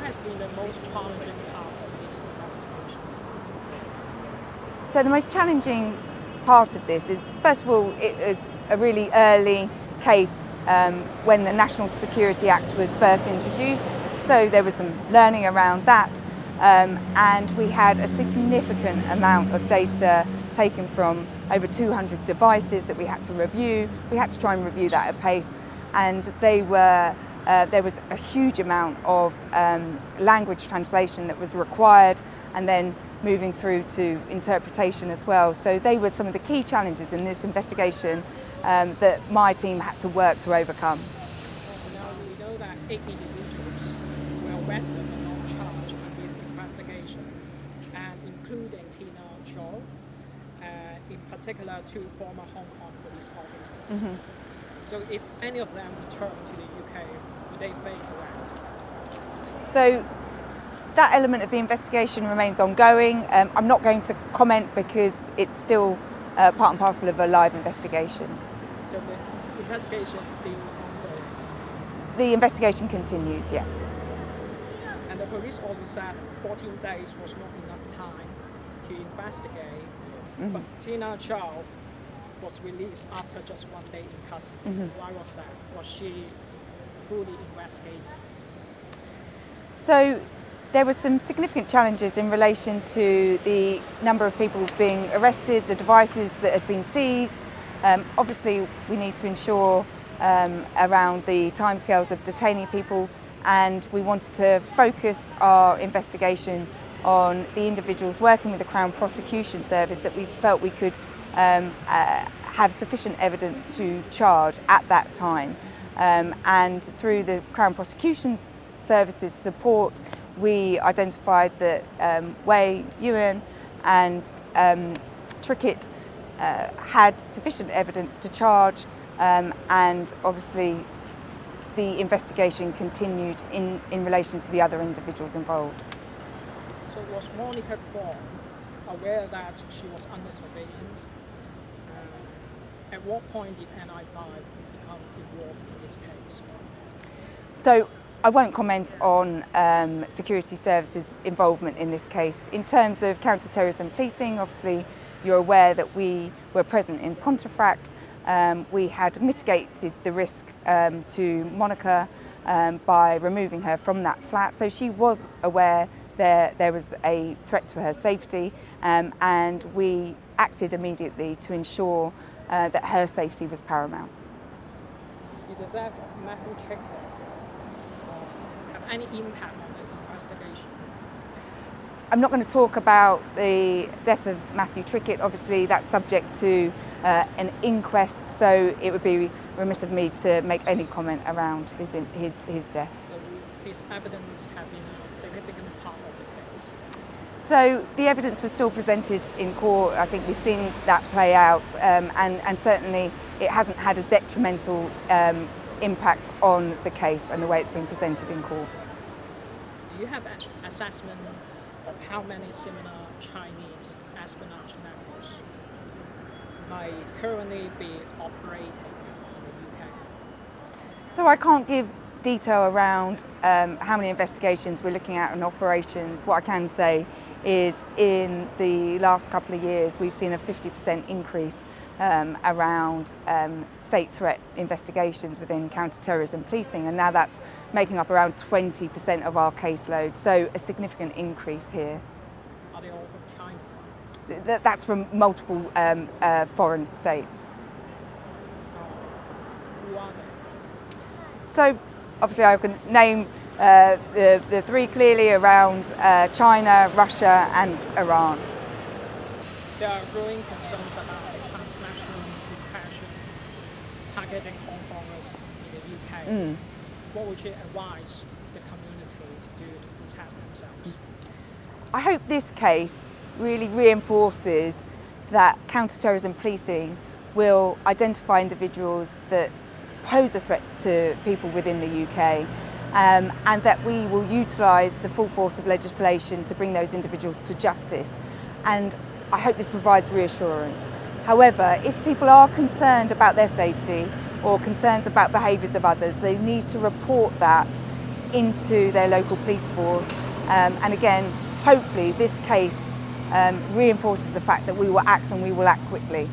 has been the most challenging part of this investigation? So the most challenging part of this is, first of all, it was a really early case when the National Security Act was first introduced, so there was some learning around that, and we had a significant amount of data taken from over 200 devices that we had to review. We had to try and review that at pace, and there was a huge amount of language translation that was required, and then moving through to interpretation as well. So they were some of the key challenges in this investigation that my team had to work to overcome. Now we know that 8 individuals were arrested and not charged in this investigation, and including Tina Shaw, in particular 2 former Hong Kong police officers. Mm-hmm. So if any of them return to the UK, would they face arrest? So that element of the investigation remains ongoing. I'm not going to comment because it's still part and parcel of a live investigation. So the investigation is still ongoing? The investigation continues, yeah. And the police also said 14 days was not enough time to investigate. Mm-hmm. But Tina Chow was released after just 1 day in custody. Mm-hmm. Why was that? Was she fully investigated? So there were some significant challenges in relation to the number of people being arrested, the devices that had been seized. Obviously, we need to ensure around the timescales of detaining people, and we wanted to focus our investigation on the individuals working with the Crown Prosecution Service that we felt we could have sufficient evidence to charge at that time. And through the Crown Prosecution Service's support, we identified that Wei, Yuan and Trickett had sufficient evidence to charge, and obviously the investigation continued in relation to the other individuals involved. So was Monica Kwong aware that she was under surveillance? At what point did NI5 become involved in this case? So I won't comment on security services involvement in this case. In terms of counter-terrorism policing, obviously you're aware that we were present in Pontefract. We had mitigated the risk to Monica by removing her from that flat. So she was aware there was a threat to her safety, and we acted immediately to ensure that her safety was paramount. Did the death of Matthew Trickett have any impact on the investigation? I'm not going to talk about the death of Matthew Trickett. Obviously, that's subject to an inquest, so it would be remiss of me to make any comment around his death. His evidence had been a significant part of the case. So the evidence was still presented in court. I think we've seen that play out, and certainly it hasn't had a detrimental impact on the case and the way it's been presented in court. Do you have an assessment of how many similar Chinese espionage networks might currently be operating in the UK? So I can't give detail around how many investigations we're looking at and operations. What I can say is in the last couple of years we've seen a 50% increase around state threat investigations within counter-terrorism policing, and now that's making up around 20% of our caseload, so a significant increase here. Are they all from China? That's from multiple foreign states. Who are they? So obviously I can name the 3 clearly around China, Russia and Iran. There are growing concerns about transnational repression targeting Hong Kongers in the UK. What would you advise the community to do to protect themselves? I hope this case really reinforces that counter-terrorism policing will identify individuals that pose a threat to people within the UK, and that we will utilise the full force of legislation to bring those individuals to justice. And I hope this provides reassurance. However, if people are concerned about their safety or concerns about behaviours of others, they need to report that into their local police force. And again, hopefully this case reinforces the fact that we will act and we will act quickly.